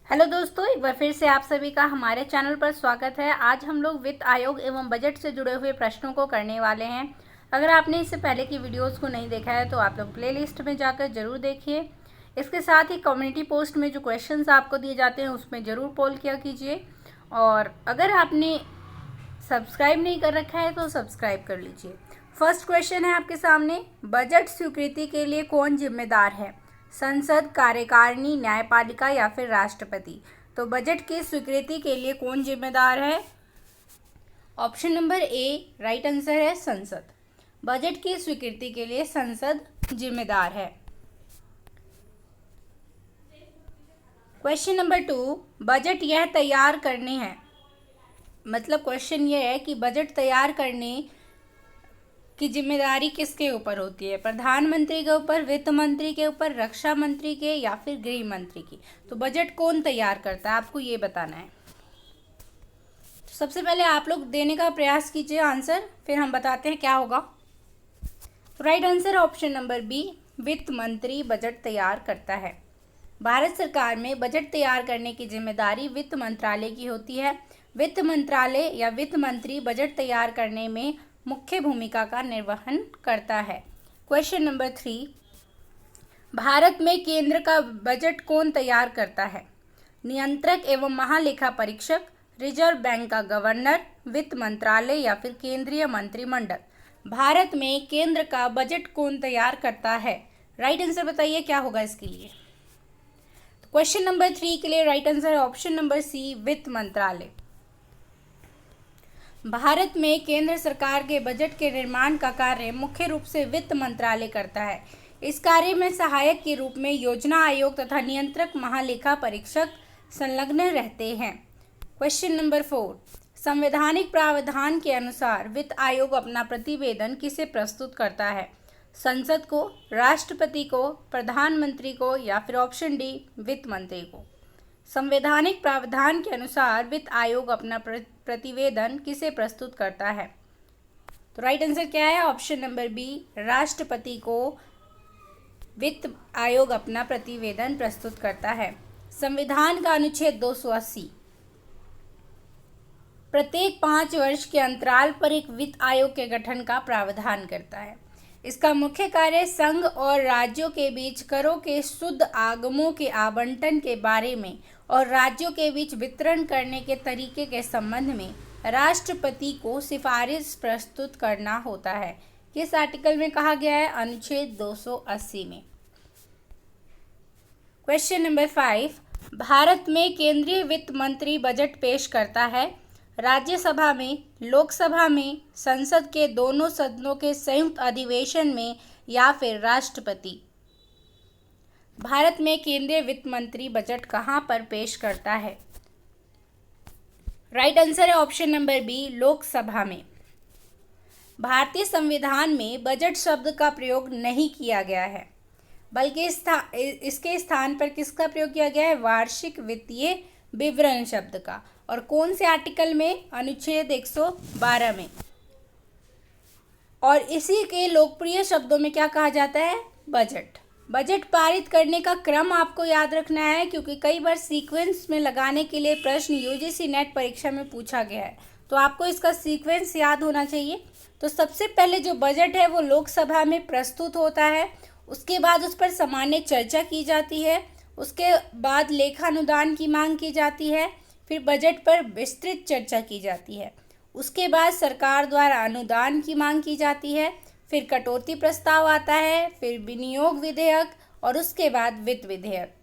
Hello दोस्तों, एक बार फिर से आप सभी का हमारे चैनल पर स्वागत है। आज हम लोग वित्त आयोग एवं बजट से जुड़े हुए प्रश्नों को करने वाले हैं। अगर आपने इससे पहले की वीडियोस को नहीं देखा है तो आप लोग प्लेलिस्ट में जाकर जरूर देखिए। इसके साथ ही कम्युनिटी पोस्ट में जो क्वेश्चंस आपको दिए जाते हैं उसमें ज़रूर पोल किया कीजिए। और अगर आपने सब्सक्राइब नहीं कर रखा है तो सब्सक्राइब कर लीजिए। फर्स्ट क्वेश्चन है आपके सामने, बजट स्वीकृति के लिए कौन जिम्मेदार है? संसद, कार्यकारिणी, न्यायपालिका या फिर राष्ट्रपति? तो बजट की स्वीकृति के लिए कौन जिम्मेदार है? Option number A right answer है संसद। बजट की स्वीकृति के लिए संसद जिम्मेदार है। क्वेश्चन नंबर 2, बजट यह तैयार करने हैं, मतलब क्वेश्चन ये है कि बजट तैयार करने की जिम्मेदारी किसके ऊपर होती है? प्रधानमंत्री के ऊपर, वित्त मंत्री के ऊपर, रक्षा मंत्री के या फिर गृह मंत्री की? तो बजट कौन तैयार करता है आपको ये बताना है। तो सबसे पहले आप लोग देने का प्रयास कीजिए आंसर, फिर हम बताते हैं क्या होगा। तो right answer option number B, वित्त मंत्री बजट तैयार करता है। भारत सरकार में बजट तैयार करने की जिम्मेदारी वित्त मंत्रालय की होती है। वित्त मंत्रालय या वित्त मंत्री बजट तैयार करने में मुख्य भूमिका का निर्वहन करता है। क्वेश्चन नंबर 3, भारत में केंद्र का बजट कौन तैयार करता है? नियंत्रक एवं महालेखा परीक्षक, रिजर्व बैंक का गवर्नर, वित्त मंत्रालय या फिर केंद्रीय मंत्रिमंडल? भारत में केंद्र का बजट कौन तैयार करता है? राइट आंसर बताइए क्या होगा इसके लिए। क्वेश्चन नंबर 3 के लिए राइट आंसर है ऑप्शन नंबर सी, वित्त मंत्रालय। भारत में केंद्र सरकार के बजट के निर्माण का कार्य मुख्य रूप से वित्त मंत्रालय करता है। इस कार्य में सहायक के रूप में योजना आयोग तथा नियंत्रक महालेखा परीक्षक संलग्न रहते हैं। क्वेश्चन नंबर 4, संवैधानिक प्रावधान के अनुसार वित्त आयोग अपना प्रतिवेदन किसे प्रस्तुत करता है? संसद को, राष्ट्रपति को, प्रधानमंत्री को या फिर ऑप्शन डी वित्त मंत्री को? संवैधानिक प्रावधान के अनुसार वित्त आयोग अपना प्रतिवेदन किसे प्रस्तुत करता है? तो राइट आंसर क्या है? ऑप्शन नंबर बी, राष्ट्रपति को वित्त आयोग अपना प्रतिवेदन प्रस्तुत करता है। संविधान का अनुच्छेद 280 प्रत्येक 5 वर्ष के अंतराल पर एक वित्त आयोग के गठन का प्रावधान करता है। इसका मुख्य कार्य संघ और राज्यों के बीच करों के शुद्ध आगमों के आवंटन के बारे में और राज्यों के बीच वितरण करने के तरीके के संबंध में राष्ट्रपति को सिफारिश प्रस्तुत करना होता है। किस आर्टिकल में कहा गया है? अनुच्छेद 280 में। क्वेश्चन नंबर 5, भारत में केंद्रीय वित्त मंत्री बजट पेश करता है राज्यसभा में, लोकसभा में, संसद के दोनों सदनों के संयुक्त अधिवेशन में या फिर राष्ट्रपति? भारत में केंद्रीय वित्त मंत्री बजट कहां पर पेश करता है? राइट आंसर है ऑप्शन नंबर बी, लोकसभा में। भारतीय संविधान में बजट शब्द का प्रयोग नहीं किया गया है, बल्कि इसके स्थान पर किसका प्रयोग किया गया है? वार्षिक वित्तीय विवरण शब्द का। और कौन से आर्टिकल में? अनुच्छेद 112 में। और इसी के लोकप्रिय शब्दों में क्या कहा जाता है? बजट। बजट पारित करने का क्रम आपको याद रखना है, क्योंकि कई बार सीक्वेंस में लगाने के लिए प्रश्न यूजीसी नेट परीक्षा में पूछा गया है, तो आपको इसका सीक्वेंस याद होना चाहिए। तो सबसे पहले जो बजट है वो लोकसभा में प्रस्तुत होता है, उसके बाद उस पर सामान्य चर्चा की जाती है, उसके बाद लेखानुदान की मांग की जाती है, फिर बजट पर विस्तृत चर्चा की जाती है, उसके बाद सरकार द्वारा अनुदान की मांग की जाती है, फिर कटौती प्रस्ताव आता है, फिर विनियोग विधेयक और उसके बाद वित्त विधेयक।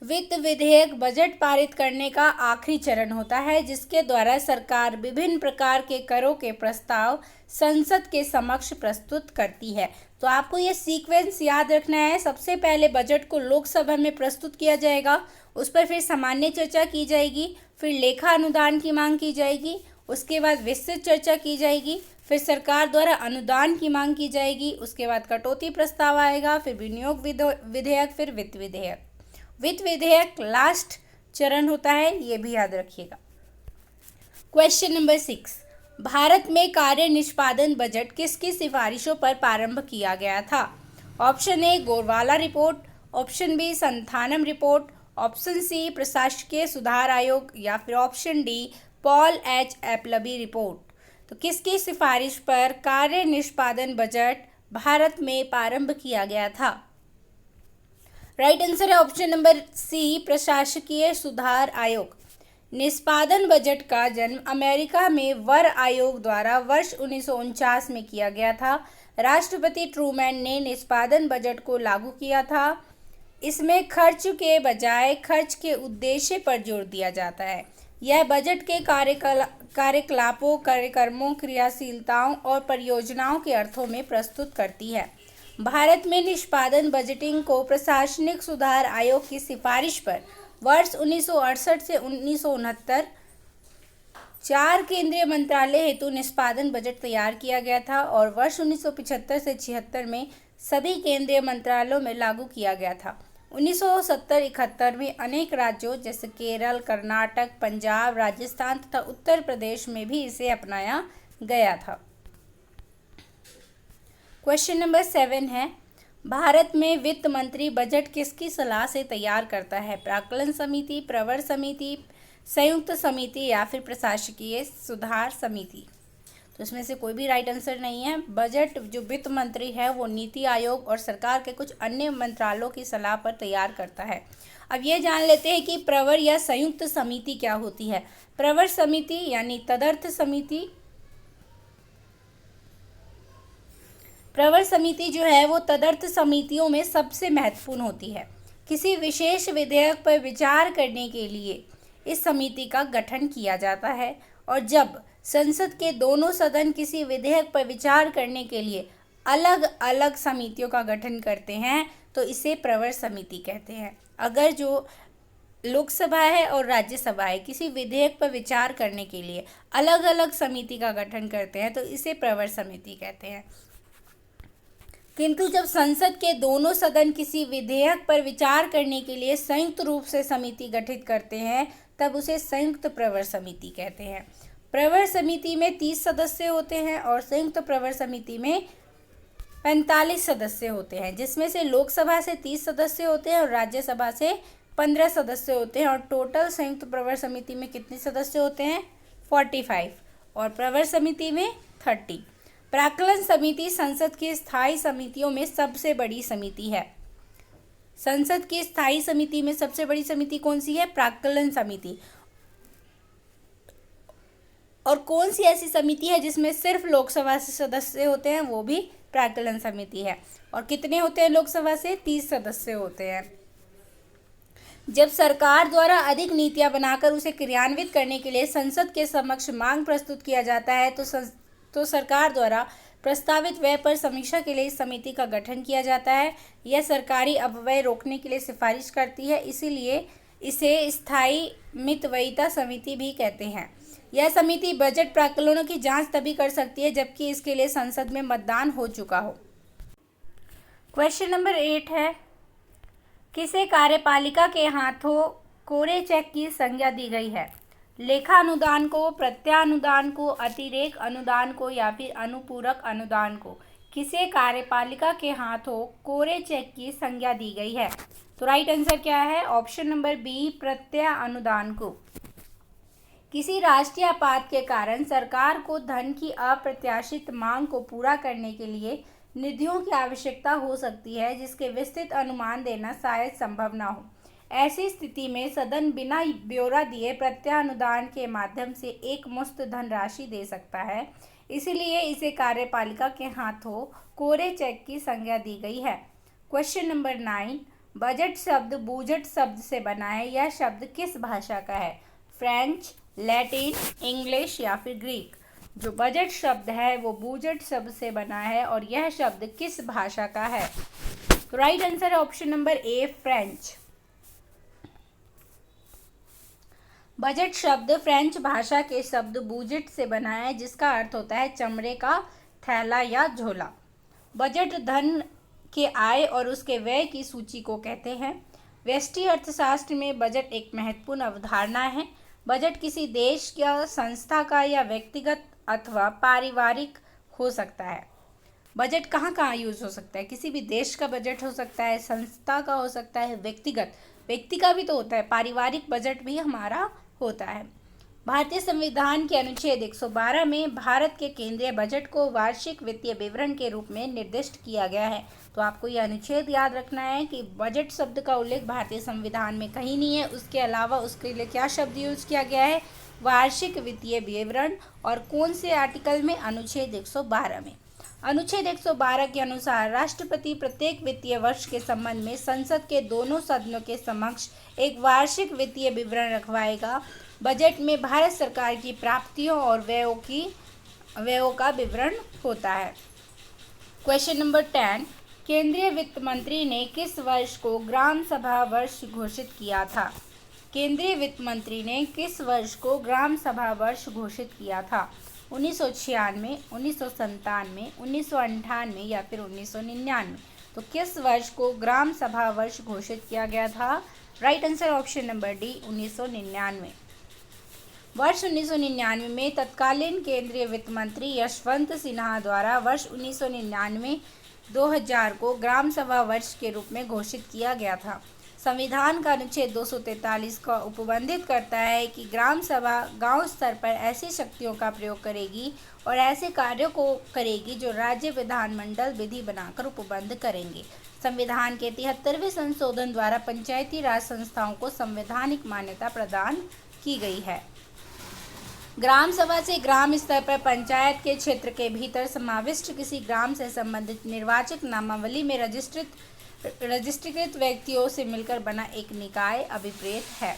वित्त विधेयक बजट पारित करने का आखिरी चरण होता है, जिसके द्वारा सरकार विभिन्न प्रकार के करों के प्रस्ताव संसद के समक्ष प्रस्तुत करती है। तो आपको ये सीक्वेंस याद रखना है। सबसे पहले बजट को लोकसभा में प्रस्तुत किया जाएगा, उस पर फिर सामान्य चर्चा की जाएगी, फिर लेखा अनुदान की मांग की जाएगी, उसके बाद विस्तृत चर्चा की जाएगी, फिर सरकार द्वारा अनुदान की मांग की जाएगी, उसके बाद कटौती प्रस्ताव आएगा, फिर विनियोग विधेयक, फिर वित्त विधेयक। वित्त विधेयक लास्ट चरण होता है, ये भी याद रखिएगा। क्वेश्चन नंबर 6, भारत में कार्य निष्पादन बजट किसकी सिफारिशों पर प्रारंभ किया गया था? Option A Gorwala report, option B Santhanam report, option C प्रशासकीय सुधार आयोग या फिर option D Paul H Appleby report. तो किसकी सिफारिश पर कार्य निष्पादन बजट भारत में प्रारंभ किया गया था? राइट आंसर है ऑप्शन नंबर सी प्रशासकीय सुधार आयोग। निष्पादन बजट का जन्म अमेरिका में वर आयोग द्वारा वर्ष 1949 में किया गया था। राष्ट्रपति ट्रूमैन ने निष्पादन बजट को लागू किया था। इसमें खर्च के बजाय खर्च के उद्देश्य पर जोर दिया जाता है। यह बजट के कार्यकलापों, कार्यक्रमों, क्रियाशीलताओं और परियोजनाओं के अर्थों में प्रस्तुत करती है। भारत में निष्पादन बजटिंग को प्रशासनिक सुधार आयोग की सिफारिश पर वर्ष 1968 से 1969 4 केंद्रीय मंत्रालय हेतु निष्पादन बजट तैयार किया गया था और वर्ष 1975 से 76 में सभी केंद्रीय मंत्रालयों में लागू किया गया था। 1970-71 में अनेक राज्यों जैसे केरल, कर्नाटक, पंजाब, राजस्थान तथा उत्तर प्रदेश में भी इसे अपनाया गया था। क्वेश्चन नंबर 7 है, भारत में वित्त मंत्री बजट किसकी सलाह से तैयार करता है? प्राक्कलन समिति, प्रवर समिति, संयुक्त समिति या फिर प्रशासकीय सुधार समिति? तो इसमें से कोई भी राइट आंसर नहीं है। बजट जो वित्त मंत्री है वो नीति आयोग और सरकार के कुछ अन्य मंत्रालयों की सलाह पर तैयार करता है। अब ये जान लेते हैं कि प्रवर या संयुक्त समिति क्या होती है। प्रवर समिति यानी तदर्थ समिति, प्रवर समिति जो है वो तदर्थ समितियों में सबसे महत्वपूर्ण होती है। किसी विशेष विधेयक पर विचार करने के लिए इस समिति का गठन किया जाता है और जब संसद के दोनों सदन किसी विधेयक पर विचार करने के लिए अलग अलग समितियों का गठन करते हैं तो इसे प्रवर समिति कहते हैं। अगर जो लोकसभा है और राज्यसभा है किसी विधेयक पर विचार करने के लिए अलग अलग समिति का गठन करते हैं तो इसे प्रवर समिति कहते हैं। किंतु जब संसद के दोनों सदन किसी विधेयक पर विचार करने के लिए संयुक्त रूप से समिति गठित करते हैं तब उसे संयुक्त प्रवर समिति कहते हैं। प्रवर समिति में 30 सदस्य होते हैं और संयुक्त प्रवर समिति में 45 सदस्य होते हैं, जिसमें से लोकसभा से 30 सदस्य होते हैं और राज्यसभा से 15 सदस्य होते हैं और टोटल संयुक्त प्रवर समिति में कितने सदस्य होते हैं? 45 और प्रवर समिति में 30। प्राक्कलन समिति संसद की स्थायी समितियों में सबसे बड़ी समिति है। संसद की स्थायी समिति में सबसे बड़ी समिति कौन सी है? प्राक्कलन समिति। और कौन सी ऐसी समिति है जिसमें सिर्फ लोकसभा से सदस्य होते हैं? वो भी प्राक्कलन समिति है। और कितने होते हैं लोकसभा से? 30 सदस्य होते हैं। जब सरकार द्वारा अधिक नीतियां बनाकर उसे क्रियान्वित करने के लिए संसद के समक्ष मांग प्रस्तुत किया जाता है तो सरकार द्वारा प्रस्तावित व्यय पर समीक्षा के लिए इस समिति का गठन किया जाता है। यह सरकारी अपव्यय रोकने के लिए सिफारिश करती है, इसीलिए इसे स्थायी मितव्ययिता समिति भी कहते हैं। यह समिति बजट प्राक्कलनों की जांच तभी कर सकती है जबकि इसके लिए संसद में मतदान हो चुका हो। क्वेश्चन नंबर 8 है, किसे कार्यपालिका के हाथों कोरे चेक की संज्ञा दी गई है? लेखा अनुदान को, प्रत्यानुदान को, अतिरेक अनुदान को या फिर अनुपूरक अनुदान को? किसे कार्यपालिका के हाथों कोरे चेक की संज्ञा दी गई है? तो राइट आंसर क्या है? ऑप्शन नंबर बी प्रत्यानुदान को। किसी राष्ट्रीय आपात के कारण सरकार को धन की अप्रत्याशित मांग को पूरा करने के लिए निधियों की आवश्यकता हो सकती है जिसके विस्तृत अनुमान देना शायद संभव न हो। ऐसी स्थिति में सदन बिना ब्यौरा दिए प्रत्यानुदान के माध्यम से एक मुश्त धनराशि दे सकता है, इसलिए इसे कार्यपालिका के हाथों कोरे चेक की संज्ञा दी गई है। क्वेश्चन नंबर 9, बजट शब्द बूजट शब्द से बना है। यह शब्द किस भाषा का है? फ्रेंच, लैटिन, इंग्लिश या फिर ग्रीक? जो बजट शब्द है वो बूजट शब्द से बना है और यह शब्द किस भाषा का है? तो राइट आंसर है option number A French. Budget शब्द फ्रेंच भाषा के शब्द बूजेट से बना है जिसका अर्थ होता है चमड़े का थैला या झोला। बजट धन के आय और उसके व्यय की सूची को कहते हैं। व्यष्टि अर्थशास्त्र में बजट एक महत्वपूर्ण अवधारणा है। बजट किसी देश या संस्था का या व्यक्तिगत अथवा पारिवारिक हो सकता है। बजट कहाँ कहाँ यूज हो सकता है? किसी भी देश का बजट हो सकता है, संस्था का हो सकता है, व्यक्तिगत व्यक्ति का भी तो होता है, पारिवारिक बजट भी हमारा होता है। भारतीय संविधान के अनुच्छेद 112 में भारत के केंद्रीय बजट को वार्षिक वित्तीय विवरण के रूप में निर्दिष्ट किया गया है। तो आपको यह अनुच्छेद याद रखना है कि बजट शब्द का उल्लेख भारतीय संविधान में कहीं नहीं है, उसके अलावा उसके लिए क्या शब्द यूज किया गया है, वार्षिक वित्तीय विवरण। और कौन से आर्टिकल में, अनुच्छेद 112 में। अनुच्छेद 112 के अनुसार राष्ट्रपति प्रत्येक वित्तीय वर्ष के संबंध में संसद के दोनों सदनों के समक्ष एक वार्षिक वित्तीय विवरण रखवाएगा। बजट में भारत सरकार की प्राप्तियों और व्ययों का विवरण होता है। क्वेश्चन नंबर 10, केंद्रीय वित्त मंत्री ने किस वर्ष को ग्राम सभा वर्ष घोषित किया था? केंद्रीय वित्त मंत्री ने किस वर्ष को ग्राम सभा वर्ष घोषित किया था? 1996, 1997, 1998 या फिर 1999? तो किस वर्ष को ग्राम सभा वर्ष घोषित किया गया था? Right answer option number D, 1999। वर्ष 1999 में तत्कालीन केंद्रीय वित्त मंत्री यशवंत सिन्हा द्वारा वर्ष 1999-2000 को ग्राम सभा वर्ष के रूप में घोषित किया गया था। संविधान का अनुच्छेद 243 का उपबंधित करता है कि ग्राम सभा गांव स्तर पर ऐसी शक्तियों का प्रयोग करेगी और ऐसे कार्यों को करेगी जो राज्य विधानमंडल विधि बनाकर उपबंध करेंगे। संविधान के 73वें संशोधन द्वारा पंचायती राज संस्थाओं को संवैधानिक मान्यता प्रदान की गई है। ग्राम सभा से ग्राम स्तर पर पंचायत के क्षेत्र के भीतर समाविष्ट किसी ग्राम से संबंधित निर्वाचक नामावली में रजिस्ट्रीकृत व्यक्तियों से मिलकर बना एक निकाय अभिप्रेत है।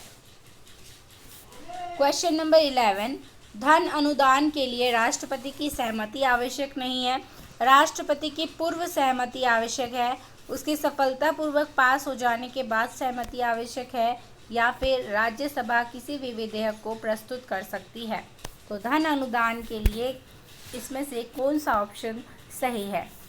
क्वेश्चन नंबर 11, धन अनुदान के लिए राष्ट्रपति की सहमति आवश्यक नहीं है। राष्ट्रपति की पूर्व सहमति आवश्यक है, उसकी सफलतापूर्वक पास हो जाने के बाद सहमति आवश्यक है, या फिर राज्यसभा किसी भी विधेयक को प्रस्तुत कर सकती है। तो धन अनुदान के लिए इसमें से कौन सा ऑप्शन सही है?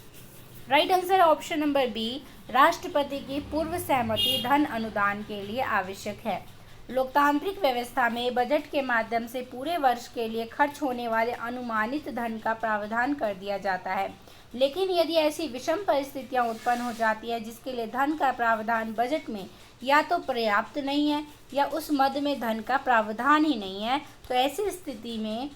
Right answer option number B, राष्ट्रपति की पूर्व सहमति धन अनुदान के लिए आवश्यक है। लोकतांत्रिक व्यवस्था में बजट के माध्यम से पूरे वर्ष के लिए खर्च होने वाले अनुमानित धन का प्रावधान कर दिया जाता है, लेकिन यदि ऐसी विषम परिस्थितियां उत्पन्न हो जाती है जिसके लिए धन का प्रावधान बजट में या तो पर्याप्त नहीं है या उस मद में धन का प्रावधान ही नहीं है, तो ऐसी स्थिति में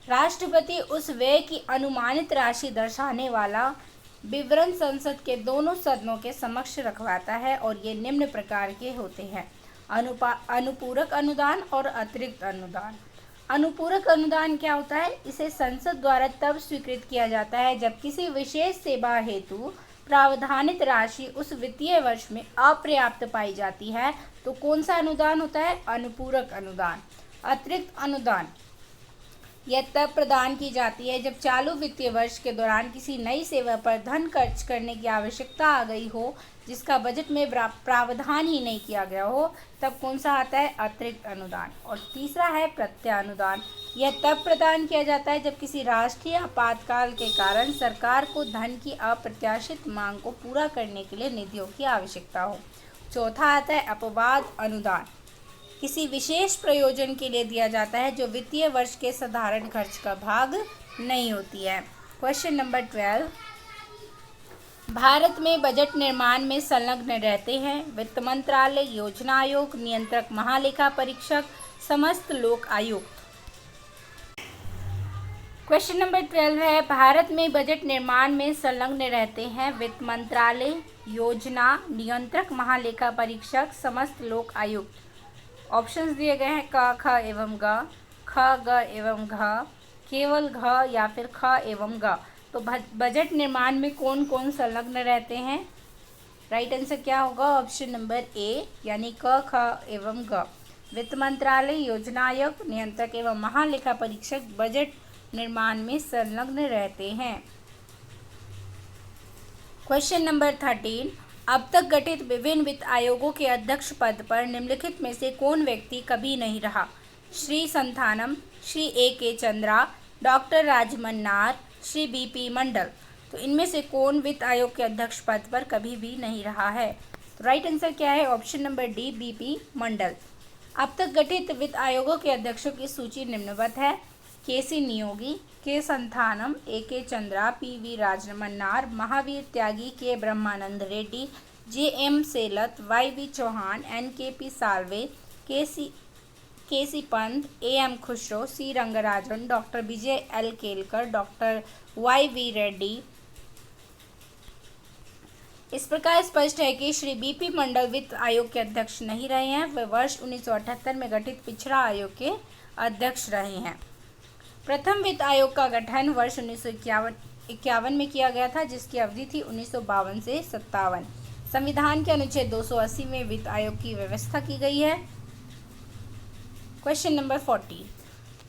राष्ट्रपति उस व्यय की अनुमानित राशि दर्शाने वाला विवरण संसद के दोनों सदनों के समक्ष रखवाता है, और ये निम्न प्रकार के होते हैं: अनुपूरक अनुदान और अतिरिक्त अनुदान। अनुपूरक अनुदान क्या होता है? इसे संसद द्वारा तब स्वीकृत किया जाता है जब किसी विशेष सेवा हेतु प्रावधानित राशि उस वित्तीय वर्ष में अपर्याप्त पाई जाती है। तो कौन सा अनुदान होता है? अनुपूरक अनुदान। अतिरिक्त अनुदान यह तब प्रदान की जाती है जब चालू वित्तीय वर्ष के दौरान किसी नई सेवा पर धन खर्च करने की आवश्यकता आ गई हो जिसका बजट में प्रावधान ही नहीं किया गया हो, तब कौन सा आता है? अतिरिक्त अनुदान। और तीसरा है प्रत्यानुदान। यह तब प्रदान किया जाता है जब किसी राष्ट्रीय आपातकाल के कारण सरकार को धन की अप्रत्याशित मांग को पूरा करने के लिए निधियों की आवश्यकता हो। चौथा आता है अपवाद अनुदान। किसी विशेष प्रयोजन के लिए दिया जाता है जो वित्तीय वर्ष के साधारण खर्च का भाग नहीं होती है। क्वेश्चन नंबर 12, भारत में बजट निर्माण में संलग्न रहते हैं वित्त मंत्रालय, योजना आयोग, नियंत्रक महालेखा परीक्षक, समस्त लोक आयुक्त। क्वेश्चन नंबर 12 है, भारत में बजट निर्माण में संलग्न रहते हैं वित्त मंत्रालय, योजना, नियंत्रक महालेखा परीक्षक, समस्त लोक आयुक्त। ऑप्शंस दिए गए हैं क, ख एवं ग, ख, ग एवं घ, केवल घ या फिर ख एवं ग। तो बजट निर्माण में कौन कौन संलग्न रहते हैं? राइट आंसर क्या होगा? ऑप्शन नंबर ए, यानी क, ख एवं ग। वित्त मंत्रालय, योजना आयोग, नियंत्रक एवं महालेखा परीक्षक बजट निर्माण में संलग्न रहते हैं। क्वेश्चन नंबर 13, अब तक गठित विभिन्न वित्त आयोगों के अध्यक्ष पद पर निम्नलिखित में से कौन व्यक्ति कभी नहीं रहा? Shri Santhanam, Shri A.K. Chandra, doctor Rajamannar, Shri B.P. मंडल। तो इनमें से कौन वित्त आयोग के अध्यक्ष पद पर कभी भी नहीं रहा है? तो राइट आंसर क्या है? Option number D, B.P. मंडल। अब तक गठित वित्त आयोगों के अध्यक्षों की सूची निम्नवत है: के सी नियोगी, के Santhanam, A K Chandra, P V Rajamannar, Mahavir Tyagi, K Brahmananda Reddy, J M Shelat, Y V Chavan, N K P Salve, K C Pant, A M Khusro, C Rangarajan, doctor Vijay L Kelkar, doctor Y V Reddy. इस प्रकार स्पष्ट है कि श्री बीपी मंडल वित्त आयोग के अध्यक्ष नहीं रहे हैं, वे वर्ष 1978 में गठित पिछड़ा आयोग के अध्यक्ष रहे हैं। प्रथम वित्त आयोग का गठन वर्ष 1951 में किया गया था, जिसकी अवधि थी 1952 से 57। संविधान के अनुच्छेद 280 में वित्त आयोग की व्यवस्था की गई है। क्वेश्चन नंबर 40,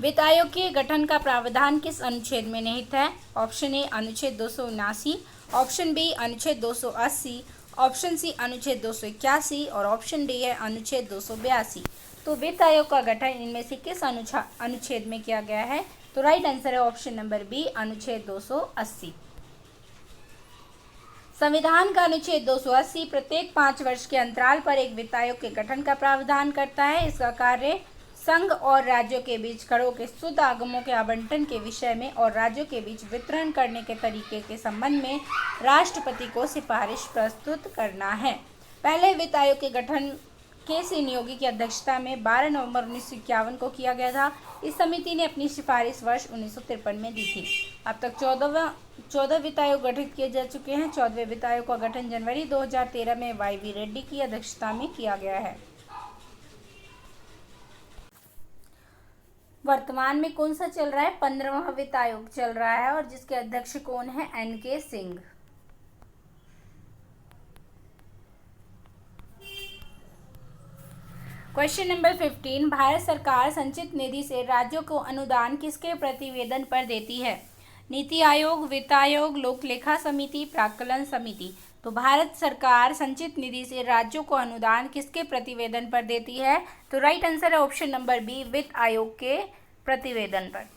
वित्त आयोग के गठन का प्रावधान किस अनुच्छेद में निहित है? ऑप्शन ए अनुच्छेद 279, ऑप्शन बी अनुच्छेद 280, ऑप्शन सी अनुच्छेद 281 और ऑप्शन डी है अनुच्छेद 282। तो वित्त आयोग का गठन इनमें से किस अनुच्छेद में किया गया है? तो राइट आंसर है ऑप्शन नंबर बी अनुच्छेद 280। संविधान का अनुच्छेद 280 प्रत्येक 5 वर्ष के अंतराल पर एक वित्त आयोग के गठन का प्रावधान करता है। इसका कार्य संघ और राज्यों के बीच करों के शुद्ध आगमों के आवंटन के विषय में और राज्यों के बीच वितरण करने के तरीके के संबंध में राष्ट्रपति को सिफारिश प्रस्तुत करना है। पहले वित्त आयोग के गठन के सी नियोगी की अध्यक्षता में 12 नवंबर 1951 को किया गया था। इस समिति ने अपनी सिफारिश वर्ष 1953 में दी थी। अब तक 14 वित्त आयोग गठित किए जा चुके हैं। 14वें वित्त आयोग का गठन जनवरी 2013 में वाई वी रेड्डी की अध्यक्षता में किया गया है। वर्तमान में कौन सा चल रहा है? 15वां वित्त आयोग चल रहा है और जिसके अध्यक्ष कौन है? एन के सिंह। क्वेश्चन नंबर 15, भारत सरकार संचित निधि से राज्यों को अनुदान किसके प्रतिवेदन पर देती है? नीति आयोग, वित्त आयोग, लोक लेखा समिति, प्राक्कलन समिति। तो भारत सरकार संचित निधि से राज्यों को अनुदान किसके प्रतिवेदन पर देती है? तो राइट आंसर है ऑप्शन नंबर बी वित्त आयोग के प्रतिवेदन पर।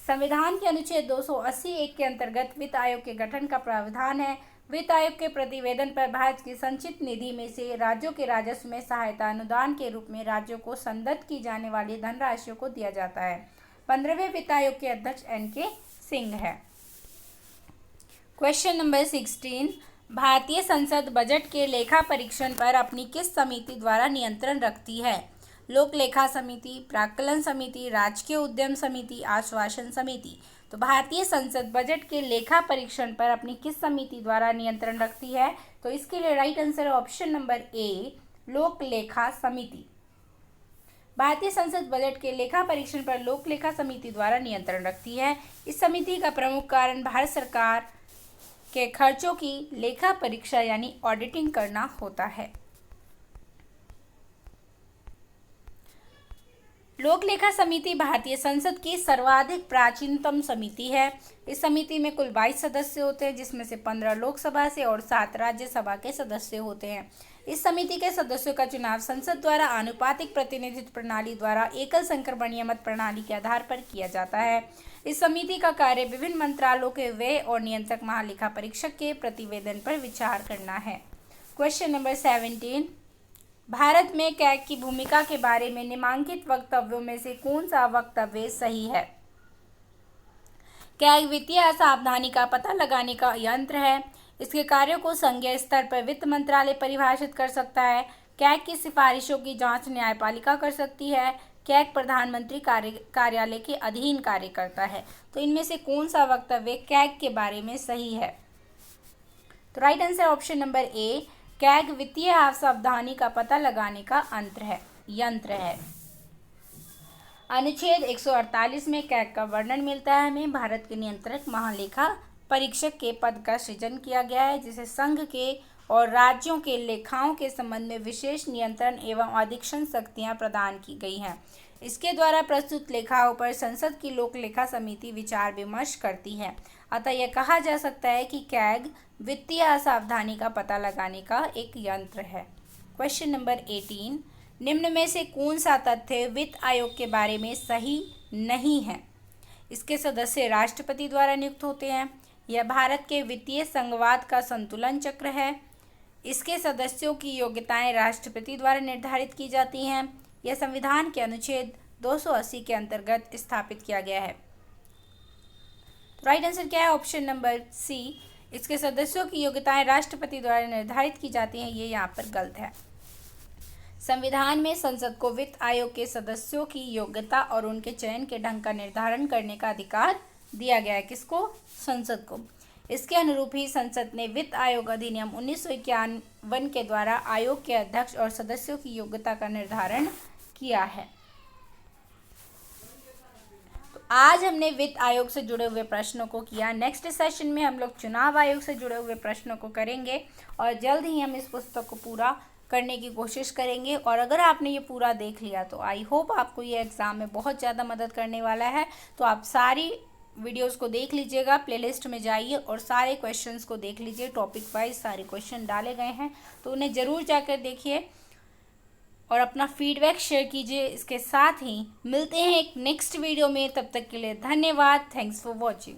संविधान के अनुच्छेद 280(1) के अंतर्गत वित्त आयोग के गठन का प्रावधान है। वित्त आयोग के प्रतिवेदन पर भारत की संचित निधि में से राज्यों के राजस्व में सहायता अनुदान के रूप में राज्यों को संदत्त की जाने वाली धनराशियों को दिया जाता है। 15वें वित्त आयोग के अध्यक्ष एन के सिंह है। क्वेश्चन नंबर 16, भारतीय संसद बजट के लेखा परीक्षण पर अपनी किस समिति द्वारा नियंत्रण रखती है? लोक लेखा समिति, प्राक्कलन समिति, राजकीय उद्यम समिति, आश्वासन समिति। तो भारतीय संसद बजट के लेखा परीक्षण पर अपनी किस समिति द्वारा नियंत्रण रखती है? तो इसके लिए राइट आंसर है ऑप्शन नंबर ए लोक लेखा समिति। भारतीय संसद बजट के लेखा परीक्षण पर लोक लेखा समिति द्वारा नियंत्रण रखती है। इस समिति का प्रमुख कारण भारत सरकार के खर्चों की लेखा परीक्षा यानी ऑडिटिंग करना होता है। लोक लेखा समिति भारतीय संसद की सर्वाधिक प्राचीनतम समिति है। इस समिति में कुल 22 सदस्य होते हैं, जिसमें से 15 लोकसभा से और 7 राज्यसभा के सदस्य होते हैं। इस समिति के सदस्यों का चुनाव संसद द्वारा आनुपातिक प्रतिनिधित्व प्रणाली द्वारा एकल संक्रमणीय मत प्रणाली के आधार पर किया जाता है। इस समिति का कार्य विभिन्न मंत्रालयों के व्यय और नियंत्रक महालेखा परीक्षक के प्रतिवेदन पर विचार करना है। क्वेश्चन नंबर 17, भारत में कैग की भूमिका के बारे में निम्नलिखित वक्तव्यों में से कौन सा वक्तव्य सही है? कैग वित्तीय असावधानी का पता लगाने का यंत्र है। इसके कार्यों को संघीय स्तर पर वित्त मंत्रालय परिभाषित कर सकता है। कैग की सिफारिशों की जांच न्यायपालिका कर सकती है। कैग प्रधानमंत्री कार्यालय के अधीन कार्य करता है। तो इनमें से कौन सा वक्तव्य कैग के बारे में सही है? तो right answer option number A CAG वित्तीय असावधानी का पता लगाने का यंत्र है। अनुच्छेद 148 में कैग का वर्णन मिलता है। हमें भारत के नियंत्रक महालेखा परीक्षक के पद का सृजन किया गया है, जिसे संघ के और राज्यों के लेखाओं के संबंध में विशेष नियंत्रण एवं अधीक्षण शक्तियां प्रदान की गई हैं। इसके द्वारा प्रस्तुत लेखाओं पर संसद की लोक लेखा समिति विचार विमर्श करती है। अतः यह कहा जा सकता है कि कैग वित्तीय असावधानी का पता लगाने का एक यंत्र है। क्वेश्चन नंबर 18, निम्न में से कौन सा तथ्य वित्त आयोग के बारे में सही नहीं है? इसके सदस्य राष्ट्रपति द्वारा नियुक्त होते हैं। यह भारत के वित्तीय संघवाद का संतुलन चक्र है। इसके सदस्यों की योग्यताएं राष्ट्रपति द्वारा निर्धारित की जाती हैं। यह संविधान के अनुच्छेद 280 के अंतर्गत स्थापित किया गया है। तो राइट आंसर क्या है? Option number C. इसके सदस्यों की योग्यताएं राष्ट्रपति द्वारा निर्धारित की जाती हैं, ये यहाँ पर गलत है। संविधान में संसद को वित्त आयोग के सदस्यों की योग्यता और उनके चयन के ढंग का निर्धारण करने का अधिकार दिया गया है। किसको? संसद को। इसके अनुरूप ही संसद ने वित्त आयोग अधिनियम 1951 के द्वारा आयोग के अध्यक्ष और सदस्यों की योग्यता का निर्धारण किया है। तो आज हमने वित्त आयोग से जुड़े हुए प्रश्नों को किया। नेक्स्ट सेशन में हम लोग चुनाव आयोग से जुड़े हुए प्रश्नों को करेंगे और जल्द ही हम इस पुस्तक को पूरा करने की कोशिश करेंगे। और अगर आपने ये पूरा देख लिया तो आई होप आपको ये एग्ज़ाम में बहुत ज़्यादा मदद करने वाला है। तो आप सारी वीडियोस को देख लीजिएगा, प्लेलिस्ट में जाइए और सारे क्वेश्चंस को देख लीजिए। टॉपिक वाइज सारे क्वेश्चन डाले गए हैं, तो उन्हें ज़रूर जाकर देखिए और अपना फीडबैक शेयर कीजिए। इसके साथ ही मिलते हैं एक नेक्स्ट वीडियो में, तब तक के लिए धन्यवाद। Thanks for watching.